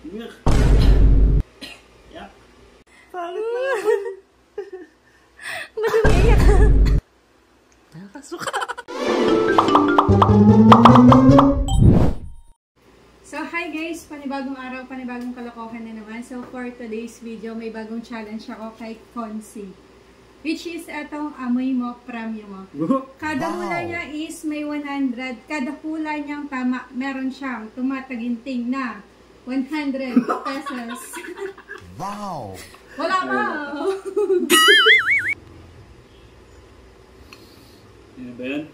Yak. Yak. Pangit na naman. Ba't umiiyak? Nakakasuka. So hi guys, panibagong araw, panibagong kalokohan na naman. So for today's video, may bagong challenge ako kay Concy. Which is etong amoy mo, premyo mo. Kada hula niya is may 100. Kada hula niyang tama, meron siyang tumataginting na 100 pesos. Wow! Wala pa! Yan ba yan?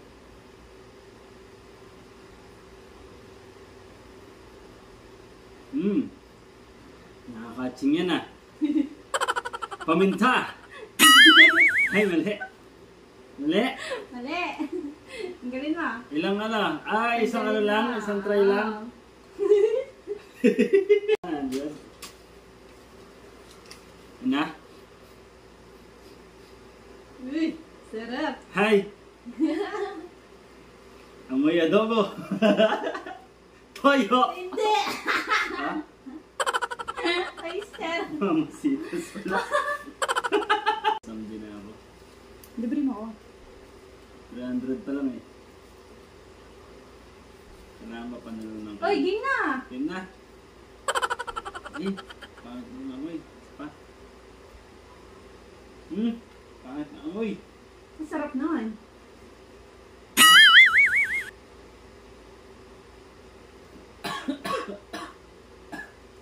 Nakakatsing yan ah. Paminta! Ay, mali. Mali. Mali! Ang galing mo. Ilang ano? Isang ano lang? Isang try lang? Diyan. Na? Uy, sarap. Hi! Amoy adobo. Toyo! Hindi! Ha? Ay, sarap. Mamasitas pala. Samdi na ako. Libre mo ako. 300 pa lang eh. Kailangan pa panalo ng Uy, ging na! Yun na. Eh, pangit na amoy. Pa. Pangit na amoy. Ang sarap naman.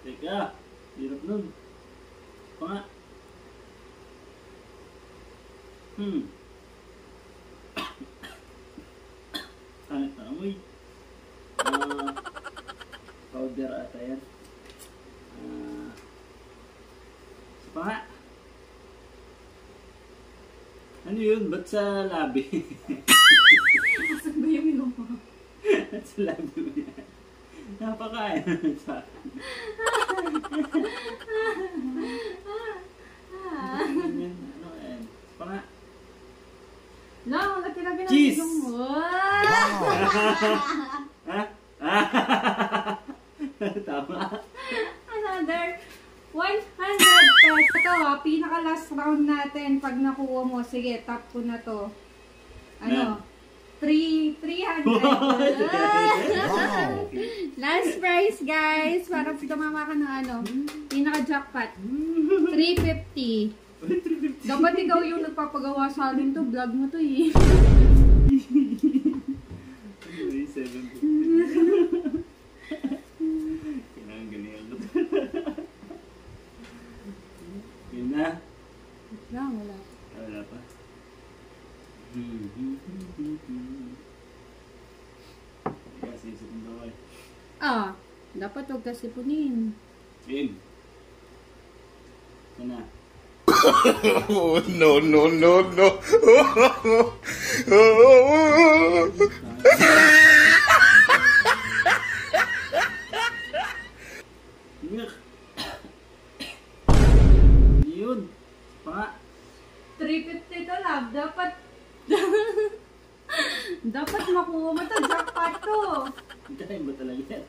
Teka, hirap nun. Pa nga. Pangit na amoy. Powder ata yan. Pa nga. Ano yun? Ba't sa labi? Asan ba yung ilong mo? Ba't sa labi mo yan? Napakain sa akin. Ano yan? Pa nga. Lang, laki-laki ng Cheese! ilong mo. Ha? Tama. Another 100 pesos. Ito pinaka-last round natin pag nakuha mo. Sige, top ko na to. Ano? 300. Wow! Last price, guys. Para tumama ka ng ano. Pinaka-jackpot. 350. Dapat ikaw yung nagpapagawa sa akin to. Vlog mo to eh. 750. Kailangan ganyan ako. Yun na. Lang, wala. Wala pa. Kasi isipin daw ay. Dapat huwag kasi punin. Game. Sana. Oh, no, no, no, no. Yun. Pa. 350 to, love. Dapat dapat makuha mo to. Jackpot to. Pagkain ba talaga yan?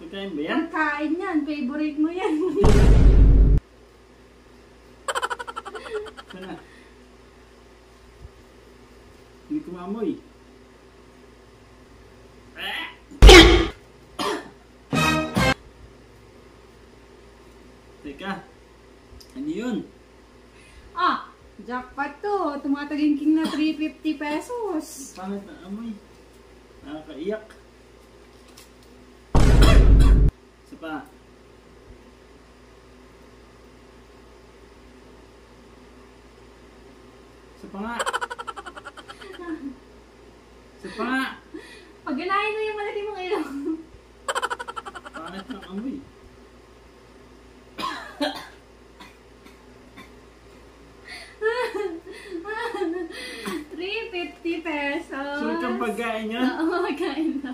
Pagkain ba yan? Pagkain yan. Favorite mo yan. Sana. Hindi ko maamoy. Teka. Ano yun? Jackpot to. Tumataging na 350 pesos. Pangit na amoy. Nakakaiyak. Isa pa. Isa pa nga. Isa pa nga. Pag ganahin mo yung malaki mong ilong. Pangit ng amoy. pesos. Sure kang pagkain yan? Oo, pagkain na.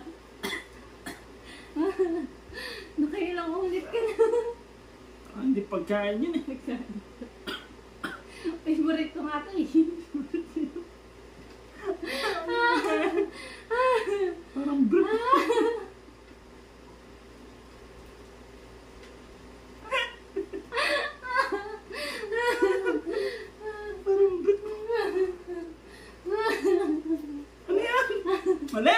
Nakailang ulit ka na. Hindi pagkain yun eh. Favorite ko nga ito eh. Parang bro. Mali!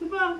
Ano ba?